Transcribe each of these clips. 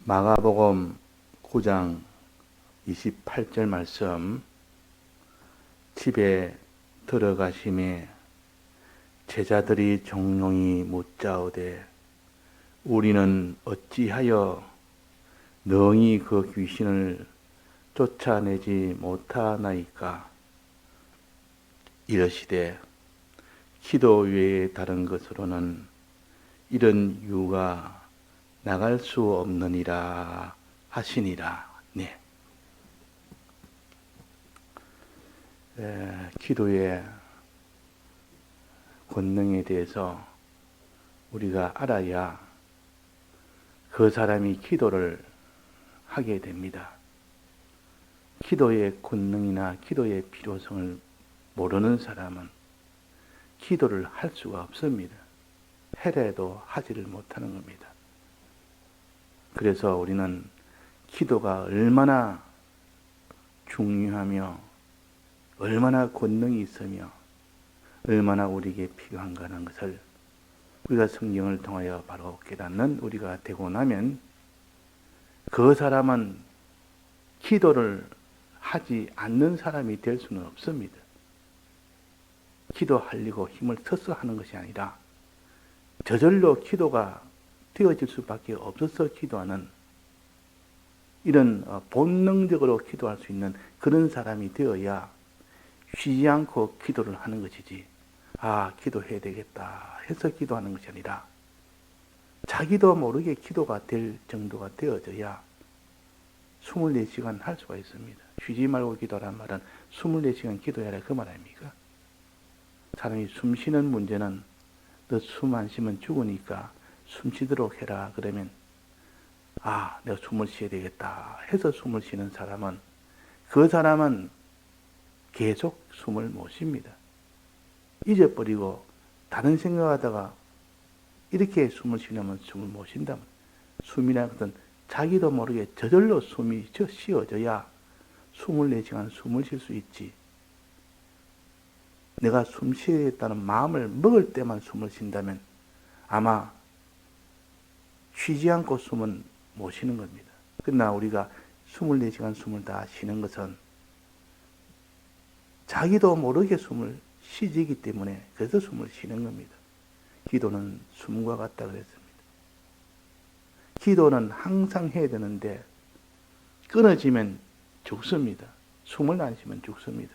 마가복음 9장 28절 말씀. 집에 들어가심에 제자들이 종용이 묻자오되 우리는 어찌하여 능히 그 귀신을 쫓아내지 못하나이까. 이러시되 기도 외에 다른 것으로는 이런 유가 나갈 수 없느니라 하시니라. 네. 기도의 권능에 대해서 우리가 알아야 그 사람이 기도를 하게 됩니다. 기도의 권능이나 기도의 필요성을 모르는 사람은 기도를 할 수가 없습니다. 해례도 하지를 못하는 겁니다. 그래서 우리는 기도가 얼마나 중요하며 얼마나 권능이 있으며 얼마나 우리에게 필요한가 하는 것을 우리가 성경을 통하여 바로 깨닫는 우리가 되고 나면 그 사람은 기도를 하지 않는 사람이 될 수는 없습니다. 기도하려고 힘을 써서 하는 것이 아니라 저절로 기도가 되어질 수밖에 없어서 기도하는 이런 본능적으로 기도할 수 있는 그런 사람이 되어야 쉬지 않고 기도를 하는 것이지, 기도해야 되겠다 해서 기도하는 것이 아니라 자기도 모르게 기도가 될 정도가 되어져야 24시간 할 수가 있습니다. 쉬지 말고 기도하란 말은 24시간 기도해라 그 말 아닙니까? 사람이 숨 쉬는 문제는 너 숨 안 쉬면 죽으니까 숨 쉬도록 해라 그러면 내가 숨을 쉬어야 되겠다 해서 숨을 쉬는 사람은 그 사람은 계속 숨을 못 쉽니다. 잊어버리고 다른 생각하다가 이렇게 숨을 쉬려면 숨을 못 쉰다면 숨이라는 것은 자기도 모르게 저절로 숨이 쉬어져야 24시간 숨을 쉴 수 있지. 내가 숨 쉬겠다는 마음을 먹을 때만 숨을 쉰다면 아마 쉬지 않고 숨은 못 쉬는 겁니다. 그러나 우리가 24시간 숨을 다 쉬는 것은 자기도 모르게 숨을 쉬지기 때문에 그래서 숨을 쉬는 겁니다. 기도는 숨과 같다 그랬습니다. 기도는 항상 해야 되는데 끊어지면 죽습니다. 숨을 안 쉬면 죽습니다.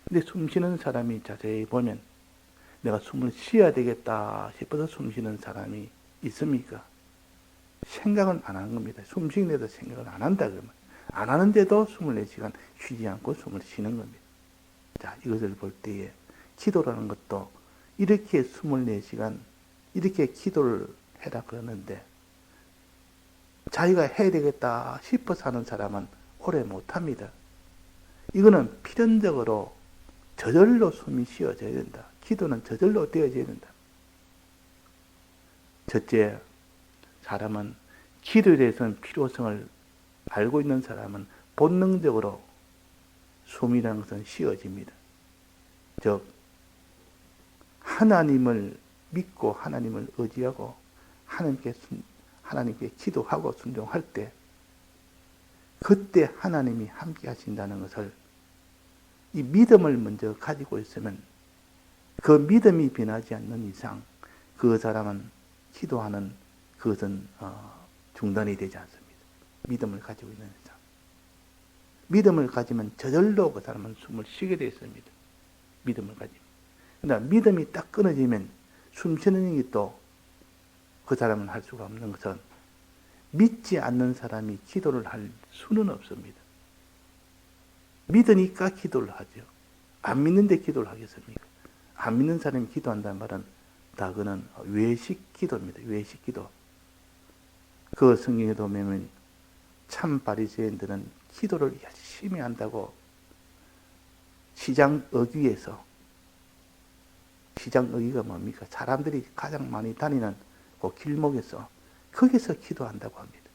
근데 숨 쉬는 사람이 자세히 보면 내가 숨을 쉬어야 되겠다 싶어서 숨 쉬는 사람이 있습니까? 생각은 안 하는 겁니다. 숨 쉬는데도 생각을 안 한다 그러면 안 하는데도 24시간 쉬지 않고 숨을 쉬는 겁니다. 자, 이것을 볼 때에 기도라는 것도 이렇게 24시간 이렇게 기도를 해라 그러는데 자기가 해야 되겠다 싶어서 하는 사람은 오래 못합니다. 이거는 필연적으로 저절로 숨이 쉬어져야 된다. 기도는 저절로 되어져야 된다. 첫째, 사람은 기도에 대해서는 필요성을 알고 있는 사람은 본능적으로 숨이라는 것은 쉬어집니다. 즉 하나님을 믿고 하나님을 의지하고 하나님께 기도하고 순종할 때 그때 하나님이 함께 하신다는 것을 이 믿음을 먼저 가지고 있으면 그 믿음이 변하지 않는 이상 그 사람은 기도하는 그것은 중단이 되지 않습니다. 믿음을 가지고 있는 이상. 믿음을 가지면 저절로 그 사람은 숨을 쉬게 되어 있습니다. 믿음을 가지면. 그러나 믿음이 딱 끊어지면 숨 쉬는 일이 또 그 사람은 할 수가 없는 것은 믿지 않는 사람이 기도를 할 수는 없습니다. 믿으니까 기도를 하죠. 안 믿는데 기도를 하겠습니까? 안 믿는 사람이 기도한다는 말은 다 그는 외식 기도입니다. 외식 기도. 그 성경에도 보면 참 바리새인들은 기도를 열심히 한다고 시장 어귀에서, 시장 어귀가 뭡니까? 사람들이 가장 많이 다니는 그 길목에서 거기서 기도한다고 합니다.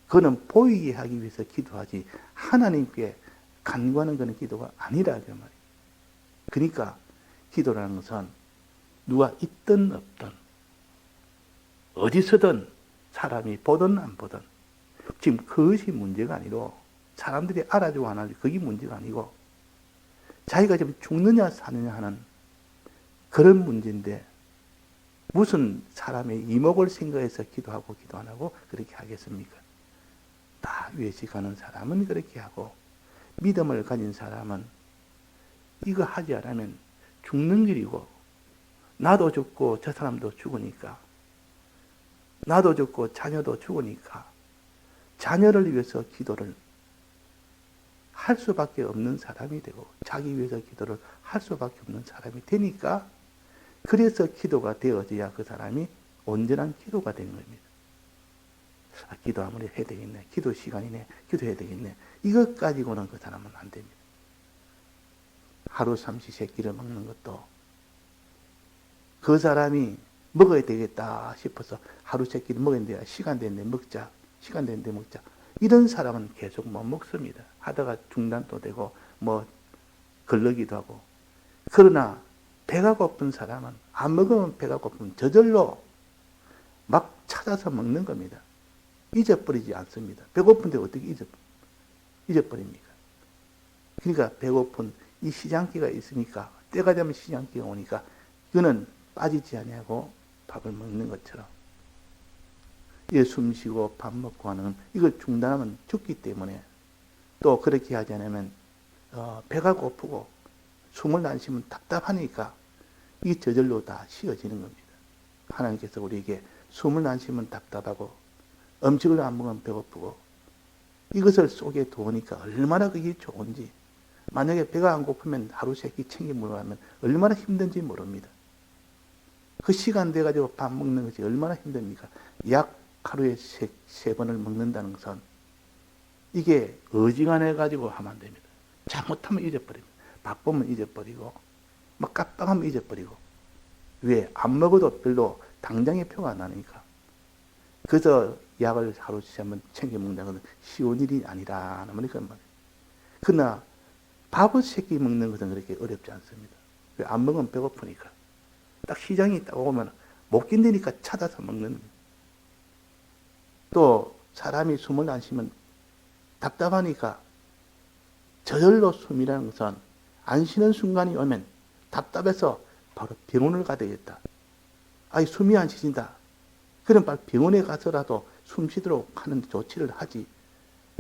그는 보이게 하기 위해서 기도하지 하나님께 간구하는 것은 기도가 아니라 그 말이에요. 그러니까 기도라는 것은 누가 있든 없든 어디서든 사람이 보든 안 보든 지금 그것이 문제가 아니고 사람들이 알아주고 안 알아주고 그게 문제가 아니고 자기가 지금 죽느냐 사느냐 하는 그런 문제인데 무슨 사람의 이목을 생각해서 기도하고 기도 안 하고 그렇게 하겠습니까? 다 외식하는 사람은 그렇게 하고 믿음을 가진 사람은 이거 하지 않으면 죽는 길이고 나도 죽고 저 사람도 죽으니까 나도 죽고 자녀도 죽으니까 자녀를 위해서 기도를 할 수밖에 없는 사람이 되고 자기 위해서 기도를 할 수밖에 없는 사람이 되니까 그래서 기도가 되어져야 그 사람이 온전한 기도가 된 겁니다. 기도 아무리 해야 되겠네. 기도 시간이네. 기도해야 되겠네. 이것 가지고는 그 사람은 안 됩니다. 하루 삼시세끼를 먹는 것도 그 사람이 먹어야 되겠다 싶어서 하루 세끼를 먹었는데 시간 되는데 먹자. 시간 되는데 먹자. 이런 사람은 계속 못 먹습니다. 하다가 중단도 되고 걸러기도 하고. 그러나 배가 고픈 사람은 안 먹으면 배가 고프면 저절로 막 찾아서 먹는 겁니다. 잊어버리지 않습니다. 배고픈데 어떻게 잊어버립니까? 그러니까 배고픈 이 시장기가 있으니까 때가 되면 시장기가 오니까 그는 빠지지 아니하고 밥을 먹는 것처럼 숨 쉬고 밥 먹고 하는 이걸 중단하면 죽기 때문에 또 그렇게 하지 않으면 배가 고프고 숨을 안 쉬면 답답하니까 이게 저절로 다 쉬어지는 겁니다. 하나님께서 우리에게 숨을 안 쉬면 답답하고 음식을 안 먹으면 배고프고 이것을 속에 두으니까 얼마나 그게 좋은지 만약에 배가 안 고프면 하루 세 끼 챙겨 먹으면 얼마나 힘든지 모릅니다. 그 시간 돼가지고 밥 먹는 것이 얼마나 힘듭니까? 약 하루에 세 번을 먹는다는 것은 이게 어지간해가지고 하면 안 됩니다. 잘못하면 잊어버립니다. 바쁘면 잊어버리고 막 깜빡하면 잊어버리고 왜? 안 먹어도 별로 당장의 표가 안 나니까. 그래서 약을 하루 세 번 챙겨 먹는다는 것은 쉬운 일이 아니라 그런 말이에요. 그러나 밥을 세 끼 먹는 것은 그렇게 어렵지 않습니다. 왜? 안 먹으면 배고프니까. 딱 시장이 딱 오면 못 견디니까 찾아서 먹는 겁니다. 또 사람이 숨을 안 쉬면 답답하니까 저절로 숨이라는 것은 안 쉬는 순간이 오면 답답해서 바로 병원을 가야 되겠다. 숨이 안 쉬진다. 그럼 빨리 병원에 가서라도 숨 쉬도록 하는 조치를 하지.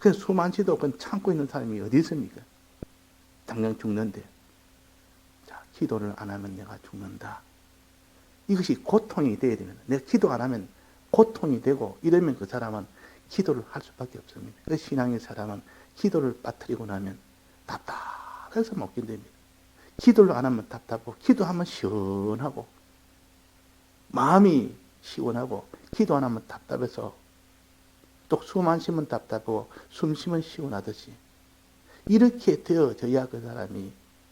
그냥 숨 안 쉬도록 그건 참고 있는 사람이 어디 있습니까? 당장 죽는데. 자, 기도를 안 하면 내가 죽는다. 이것이 고통이 돼야 됩니다. 내가 기도 안 하면 고통이 되고 이러면 그 사람은 기도를 할 수밖에 없습니다. 그 신앙의 사람은 기도를 빠뜨리고 나면 답답해서 못 견딥니다. 기도를 안 하면 답답하고 기도하면 시원하고 마음이 시원하고 기도 안 하면 답답해서 또 숨 안 쉬면 답답하고 숨 쉬면 시원하듯이 이렇게 되어져야 그 사람이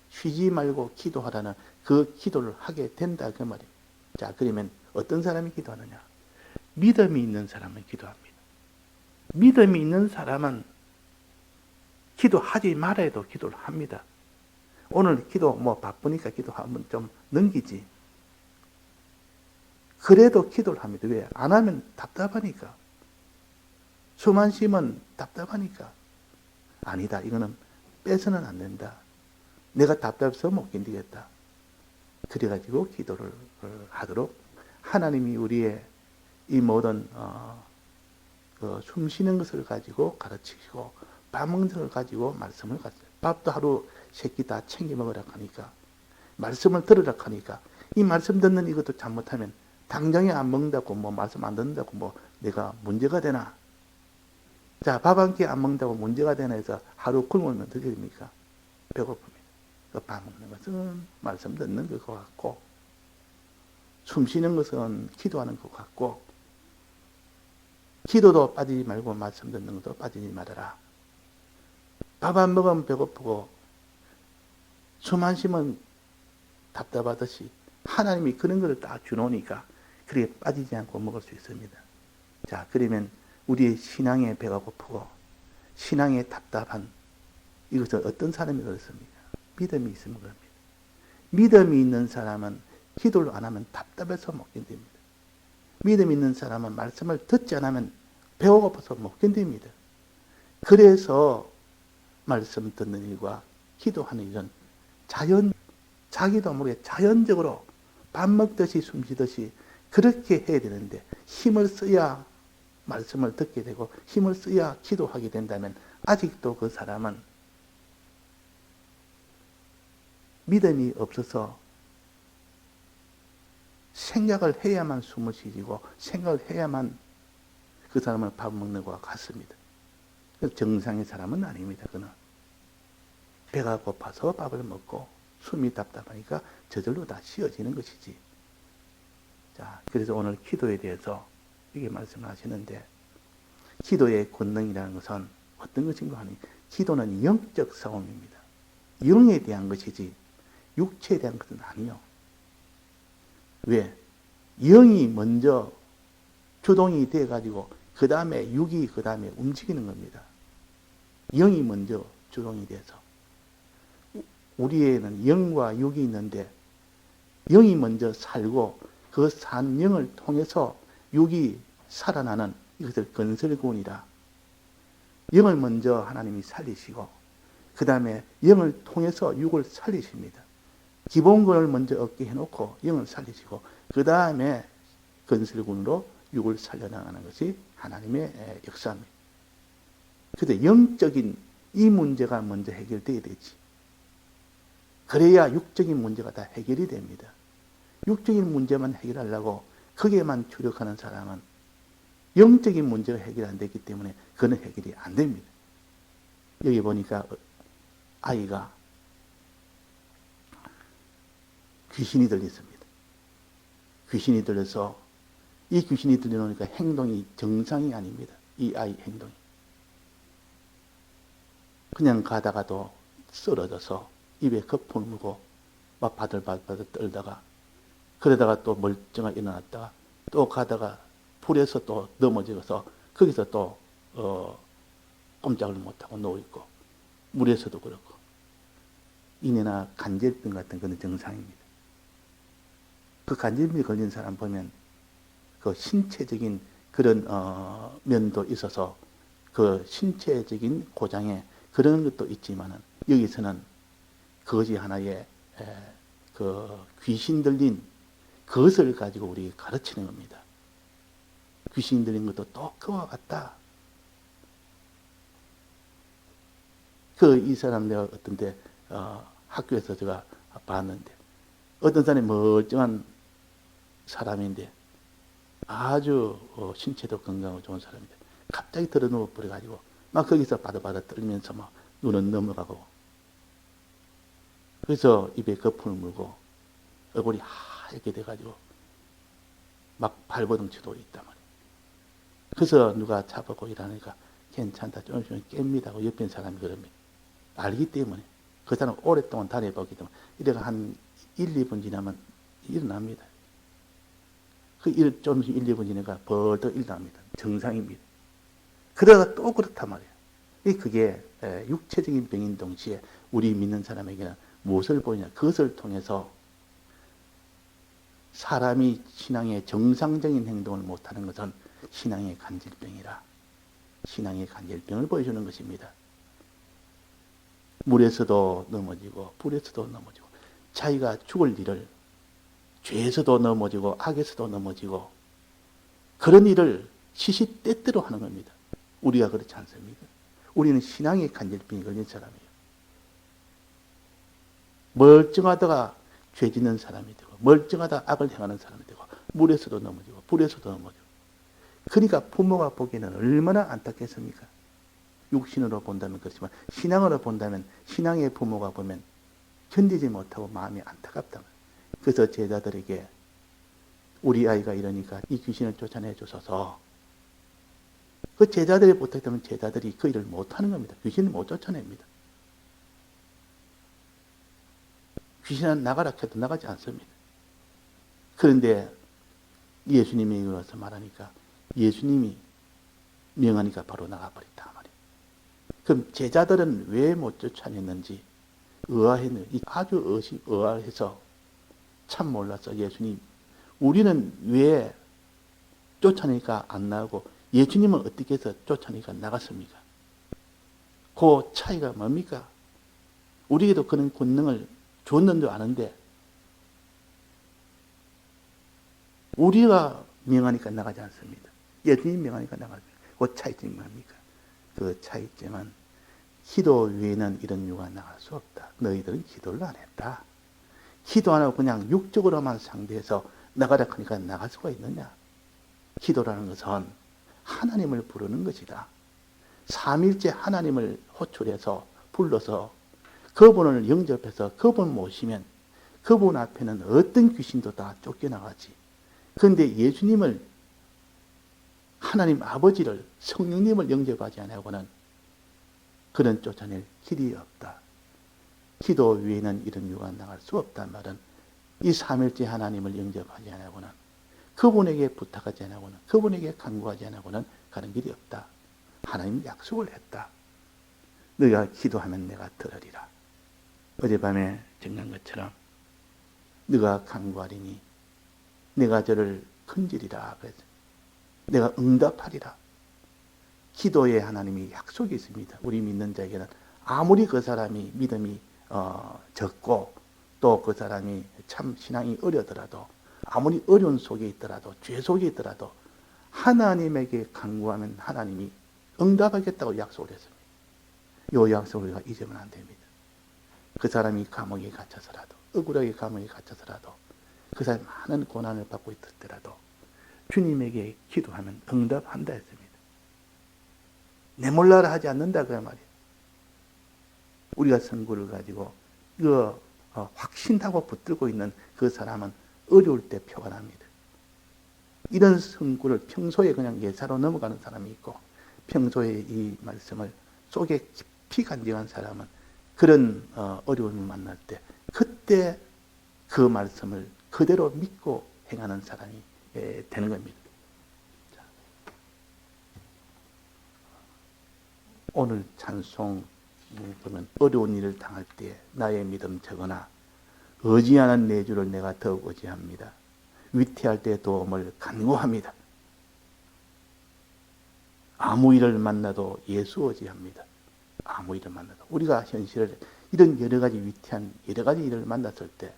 쉬지 말고 기도하라는 그 기도를 하게 된다 그 말이에요. 자, 그러면 어떤 사람이 기도하느냐? 믿음이 있는 사람은 기도합니다. 믿음이 있는 사람은 기도하지 말아도 기도를 합니다. 오늘 기도 바쁘니까 기도하면 좀 넘기지. 그래도 기도를 합니다. 왜? 안 하면 답답하니까. 숨 안 쉬면 답답하니까. 아니다. 이거는 빼서는 안 된다. 내가 답답해서 못 견디겠다. 그래가지고 기도를 하도록 하나님이 우리의 이 모든 숨 쉬는 것을 가지고 가르치시고 밥 먹는 것을 가지고 말씀을 가르쳐요. 밥도 하루 세 끼 다 챙겨 먹으라 하니까 말씀을 들으라 하니까 이 말씀 듣는 이것도 잘못하면 당장에 안 먹는다고 말씀 안 듣는다고 내가 문제가 되나? 자, 밥 한 끼 안 먹는다고 문제가 되나 해서 하루 굶으면 어떻게 됩니까? 배고픕니다. 밥 먹는 것은 말씀 듣는 것 같고 숨 쉬는 것은 기도하는 것 같고 기도도 빠지지 말고 말씀 듣는 것도 빠지지 말아라. 밥 안 먹으면 배고프고 숨 안 쉬면 답답하듯이 하나님이 그런 것을 다 주놓으니까 그렇게 빠지지 않고 먹을 수 있습니다. 자, 그러면 우리의 신앙의 배가 고프고 신앙의 답답한 이것은 어떤 사람이 그렇습니까? 믿음이 있으면 그럽니다. 믿음이 있는 사람은 기도를 안 하면 답답해서 못 견딥니다. 믿음 있는 사람은 말씀을 듣지 않으면 배가 고파서 못 견딥니다. 그래서 말씀 듣는 일과 기도하는 일은 자기도 모르게 자연적으로 밥 먹듯이 숨 쉬듯이 그렇게 해야 되는데, 힘을 써야 말씀을 듣게 되고 힘을 써야 기도하게 된다면 아직도 그 사람은 믿음이 없어서 생각을 해야만 숨을 쉬고 생각을 해야만 그 사람을 밥 먹는 것과 같습니다. 정상의 사람은 아닙니다. 그는 배가 고파서 밥을 먹고 숨이 답답하니까 저절로 다 쉬어지는 것이지. 자, 그래서 오늘 기도에 대해서 이렇게 말씀을 하시는데, 기도의 권능이라는 것은 어떤 것인가 하니, 기도는 영적 싸움입니다. 영에 대한 것이지 육체에 대한 것은 아니요. 왜? 영이 먼저 주동이 돼가지고 그 다음에 육이 그 다음에 움직이는 겁니다. 영이 먼저 주동이 돼서. 우리에는 영과 육이 있는데 영이 먼저 살고 그 산 영을 통해서 육이 살아나는, 이것을 건설구원이라. 영을 먼저 하나님이 살리시고 그 다음에 영을 통해서 육을 살리십니다. 기본권을 먼저 얻게 해놓고 영을 살리시고 그 다음에 건설군으로 육을 살려나가는 것이 하나님의 역사입니다. 그런데 영적인 이 문제가 먼저 해결돼야 되지. 그래야 육적인 문제가 다 해결이 됩니다. 육적인 문제만 해결하려고 거기에만 주력하는 사람은 영적인 문제가 해결 안 됐기 때문에 그는 해결이 안 됩니다. 여기 보니까 아이가 귀신이 들렸습니다. 귀신이 들려서 이 귀신이 들려놓으니까 행동이 정상이 아닙니다. 이 아이 행동이. 그냥 가다가도 쓰러져서 입에 거품을 물고 막 바들바들 떨다가, 그러다가 또 멀쩡하게 일어났다가 또 가다가 불에서 또 넘어져서 거기서 또 꼼짝을 못하고 누워있고, 물에서도 그렇고, 이내나 간질병 같은 그런 정상입니다. 그 간질병이 걸린 사람 보면 그 신체적인 그런 면도 있어서 그 신체적인 고장에 그런 것도 있지만은, 여기서는 그것이 하나의 그 귀신 들린 그것을 가지고 우리 가르치는 겁니다. 귀신 들린 것도 또 그와 같다. 이 사람 내가 어떤데 학교에서 제가 봤는데, 어떤 사람이 멀쩡한 사람인데 아주 신체도 건강하고 좋은 사람인데 갑자기 들어 누워 버려가지고 막 거기서 바다바다 떨면서 막 눈은 넘어가고, 그래서 입에 거품을 물고 얼굴이 하얗게 돼가지고 막 발버둥치도 있단 말이에요. 그래서 누가 잡아고 일하니까 괜찮다, 조금씩 깹니다 하고 옆에 사람이 그럽니다. 알기 때문에. 그 사람 오랫동안 다녀보기 때문에 이래가 한 1, 2분 지나면 일어납니다. 조금씩 1, 2분 지나니까 벌떡 일어납니다. 정상입니다. 그러다가 또 그렇단 말이에요. 그게 육체적인 병인 동시에 우리 믿는 사람에게는 무엇을 보이냐, 그것을 통해서 사람이 신앙의 정상적인 행동을 못하는 것은 신앙의 간질병이라, 신앙의 간질병을 보여주는 것입니다. 물에서도 넘어지고 불에서도 넘어지고, 자기가 죽을 일을 죄에서도 넘어지고 악에서도 넘어지고, 그런 일을 시시때때로 하는 겁니다. 우리가 그렇지 않습니까? 우리는 신앙의 간질병이 걸린 사람이에요. 멀쩡하다가 죄 짓는 사람이 되고, 멀쩡하다가 악을 행하는 사람이 되고, 물에서도 넘어지고 불에서도 넘어지고. 그러니까 부모가 보기에는 얼마나 안타깝습니까? 육신으로 본다면 그렇지만 신앙으로 본다면, 신앙의 부모가 보면 견디지 못하고 마음이 안타깝다. 그래서 제자들에게 우리 아이가 이러니까 이 귀신을 쫓아내 주소서. 그 제자들이 부탁되면 제자들이 그 일을 못하는 겁니다. 귀신을 못 쫓아냅니다. 귀신은 나가라 해도 나가지 않습니다. 그런데 예수님이 일어나서 말하니까 예수님이 명하니까 바로 나가버렸다 말이에요. 그럼 제자들은 왜 못 쫓아냈는지 의아했는지, 아주 의아해서 참 몰랐어. 예수님, 우리는 왜 쫓아내니까 안 나오고 예수님은 어떻게 해서 쫓아내니까 나갔습니까? 그 차이가 뭡니까? 우리에게도 그런 권능을 줬는 줄 아는데 우리가 명하니까 나가지 않습니다. 예수님 명하니까 나가죠. 그 차이점이 뭡니까? 그 차이점은 기도 외에는 이런 유가 나갈 수 없다. 너희들은 기도를 안 했다. 기도 안 하고 그냥 육적으로만 상대해서 나가라 하니까 나갈 수가 있느냐? 기도라는 것은 하나님을 부르는 것이다. 삼일째 하나님을 호출해서 불러서 그분을 영접해서 그분 모시면 그분 앞에는 어떤 귀신도 다 쫓겨나가지. 그런데 예수님을 하나님 아버지를 성령님을 영접하지 않고는 그런 쫓아낼 길이 없다. 기도 외에는 이런 유가 나갈 수 없단 말은 이 삼일째 하나님을 영접하지 않고는 그분에게 부탁하지 않고는 그분에게 간구하지 않고는 가는 길이 없다. 하나님 약속을 했다. 너희가 기도하면 내가 들으리라. 어젯밤에 정한 것처럼 너가 간구하리니 내가 저를 건지리라. 그래서 내가 응답하리라. 기도에 하나님이 약속이 있습니다. 우리 믿는 자에게는 아무리 그 사람이 믿음이 적고 또 그 사람이 참 신앙이 어려더라도 아무리 어려운 속에 있더라도 죄 속에 있더라도 하나님에게 간구하면 하나님이 응답하겠다고 약속을 했습니다. 이 약속을 우리가 잊으면 안 됩니다. 그 사람이 감옥에 갇혀서라도 억울하게 감옥에 갇혀서라도 그 사람이 많은 고난을 받고 있더라도 주님에게 기도하면 응답한다 했습니다. 내 몰라라 하지 않는다 그 말이에요. 우리가 선구를 가지고 그 확신하고 붙들고 있는 그 사람은 어려울 때 표가 납니다. 이런 선구를 평소에 그냥 예사로 넘어가는 사람이 있고 평소에 이 말씀을 속에 깊이 간직한 사람은 그런 어려움을 만날 때 그때 그 말씀을 그대로 믿고 행하는 사람이 되는 겁니다. 오늘 찬송 보면 어려운 일을 당할 때 나의 믿음 적으나 의지하는 내 주를 내가 더욱 의지합니다. 위태할 때 도움을 간구합니다. 아무 일을 만나도 예수 의지합니다. 아무 일을 만나도 우리가 현실을 이런 여러 가지 위태한 여러 가지 일을 만났을 때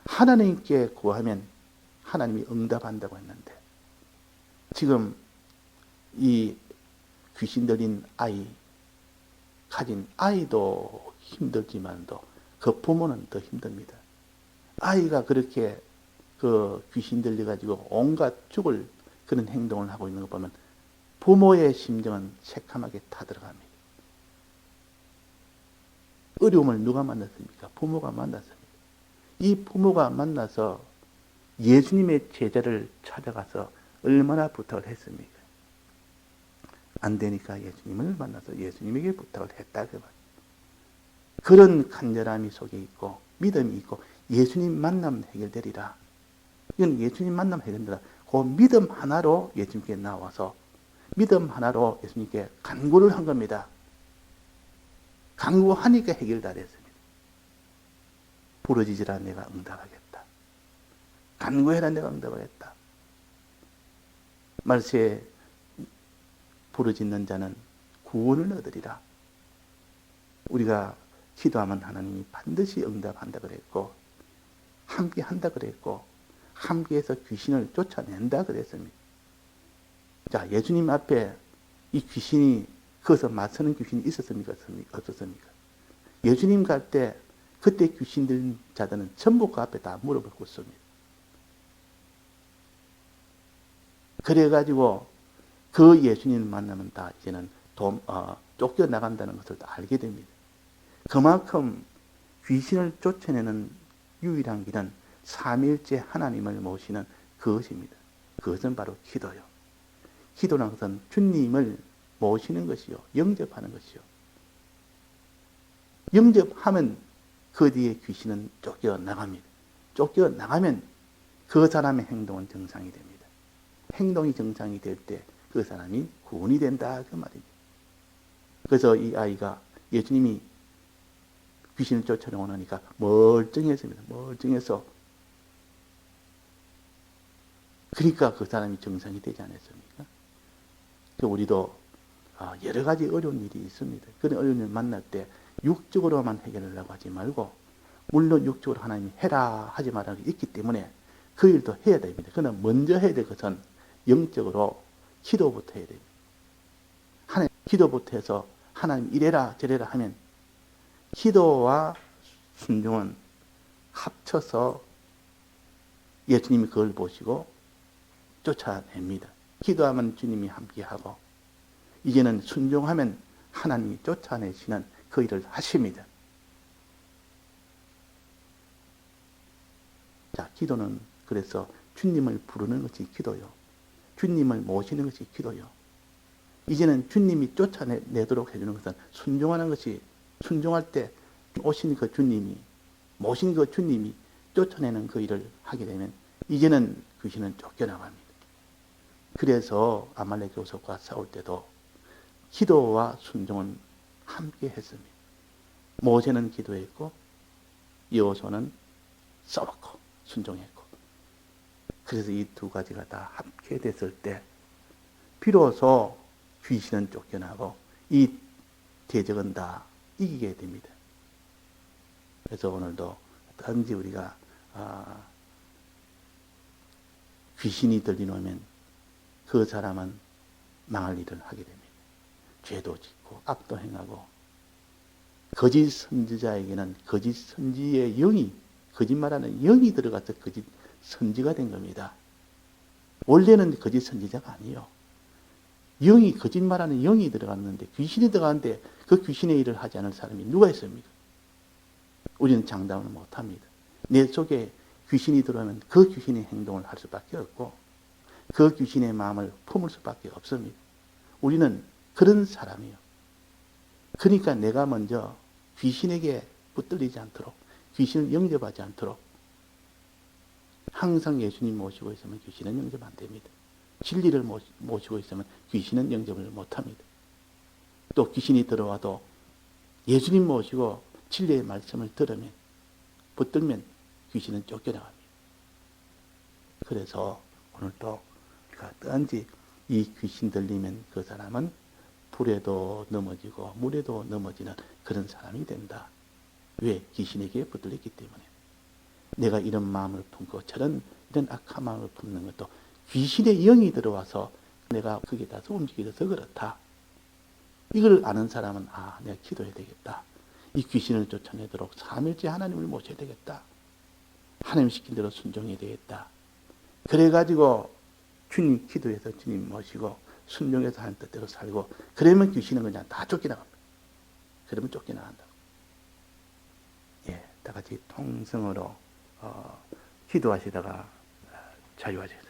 하나님께 구하면 하나님이 응답한다고 했는데 지금 이 귀신 들린 아이 가진 아이도 힘들지만도 그 부모는 더 힘듭니다. 아이가 그렇게 그 귀신 들려가지고 온갖 죽을 그런 행동을 하고 있는 거 보면 부모의 심정은 새카맣게 타들어갑니다. 어려움을 누가 만났습니까? 부모가 만났습니다. 이 부모가 만나서 예수님의 제자를 찾아가서 얼마나 부탁을 했습니까? 안 되니까 예수님을 만나서 예수님에게 부탁을 했다. 그런 간절함이 속에 있고 믿음이 있고 예수님 만나면 해결되리라. 이건 예수님 만나면 해결되리라. 그 믿음 하나로 예수님께 나와서 믿음 하나로 예수님께 간구를 한 겁니다. 간구하니까 해결다 됐습니다. 부르짖으라 내가 응답하겠다. 간구해라 내가 응답하겠다. 말세에 부르짖는 자는 구원을 얻으리라. 우리가 기도하면 하나님이 반드시 응답한다 그랬고 함께 한다 그랬고 함께해서 귀신을 쫓아낸다 그랬습니다. 자, 예수님 앞에 이 귀신이 거기서 맞서는 귀신이 있었습니까? 없었습니까? 예수님 갈 때 그때 귀신 들린 자들은 전부 그 앞에 다 무릎을 꿇습니다. 그래가지고 그 예수님을 만나면 다 이제는 쫓겨나간다는 것을 다 알게 됩니다. 그만큼 귀신을 쫓아내는 유일한 길은 삼일째 하나님을 모시는 그것입니다. 그것은 바로 기도요. 기도라는 것은 주님을 모시는 것이요. 영접하는 것이요. 영접하면 그 뒤에 귀신은 쫓겨나갑니다. 쫓겨나가면 그 사람의 행동은 정상이 됩니다. 행동이 정상이 될 때 그 사람이 구원이 된다 그 말입니다. 그래서 이 아이가 예수님이 귀신을 쫓아내고 나니까 멀쩡했습니다. 멀쩡해서 그러니까 그 사람이 정상이 되지 않았습니까? 우리도 여러 가지 어려운 일이 있습니다. 그런 어려운 일을 만날 때 육적으로만 해결하려고 하지 말고, 물론 육적으로 하나님이 해라 하지 말라고 있기 때문에 그 일도 해야 됩니다. 그러나 먼저 해야 될 것은 영적으로 기도부터 해야 됩니다. 하나님 기도부터 해서 하나님 이래라 저래라 하면 기도와 순종은 합쳐서 예수님이 그걸 보시고 쫓아냅니다. 기도하면 주님이 함께하고, 이제는 순종하면 하나님이 쫓아내시는 그 일을 하십니다. 자, 기도는 그래서 주님을 부르는 것이 기도요. 주님을 모시는 것이 기도요. 이제는 주님이 쫓아내도록 해주는 것은 순종하는 것이, 순종할 때 오신 그 주님이, 모신 그 주님이 쫓아내는 그 일을 하게 되면 이제는 귀신은 쫓겨나갑니다. 그래서 아말렉 요셉과 싸울 때도 기도와 순종은 함께 했습니다. 모세는 기도했고 여호수아는 싸웠고 순종했고, 그래서 이 두 가지가 다 함께 됐을 때 비로소 귀신은 쫓겨나고 이 대적은 다 이기게 됩니다. 그래서 오늘도 단지 우리가 귀신이 들리놓으면 그 사람은 망할 일을 하게 됩니다. 죄도 짓고 악도 행하고, 거짓 선지자에게는 거짓 선지의 영이, 거짓말하는 영이 들어가서 거짓 선지가 된 겁니다. 원래는 거짓 선지자가 아니에요. 영이, 거짓말하는 영이 들어갔는데, 귀신이 들어갔는데 그 귀신의 일을 하지 않을 사람이 누가 있습니까? 우리는 장담을 못합니다. 내 속에 귀신이 들어오면 그 귀신의 행동을 할 수밖에 없고 그 귀신의 마음을 품을 수밖에 없습니다. 우리는 그런 사람이에요. 그러니까 내가 먼저 귀신에게 붙들리지 않도록, 귀신을 영접하지 않도록, 항상 예수님 모시고 있으면 귀신은 영접 안 됩니다. 진리를 모시고 있으면 귀신은 영접을 못합니다. 또 귀신이 들어와도 예수님 모시고 진리의 말씀을 들으면, 붙들면 귀신은 쫓겨나갑니다. 그래서 오늘도 우리가 어떤지 이 귀신 들리면 그 사람은 불에도 넘어지고 물에도 넘어지는 그런 사람이 된다. 왜? 귀신에게 붙들렸기 때문에. 내가 이런 마음을 품고 저런 이런 악한 마음을 품는 것도 귀신의 영이 들어와서 내가 거기에 따라서 움직이게 돼서 그렇다. 이걸 아는 사람은 내가 기도해야 되겠다. 이 귀신을 쫓아내도록 삼일째 하나님을 모셔야 되겠다. 하나님 시킨 대로 순종해야 되겠다. 그래가지고 주님 기도해서 주님 모시고 순종해서 하는 뜻대로 살고, 그러면 귀신은 그냥 다 쫓겨나갑니다. 그러면 쫓겨나간다. 다 같이 통성으로 기도하시다가 자유하세요.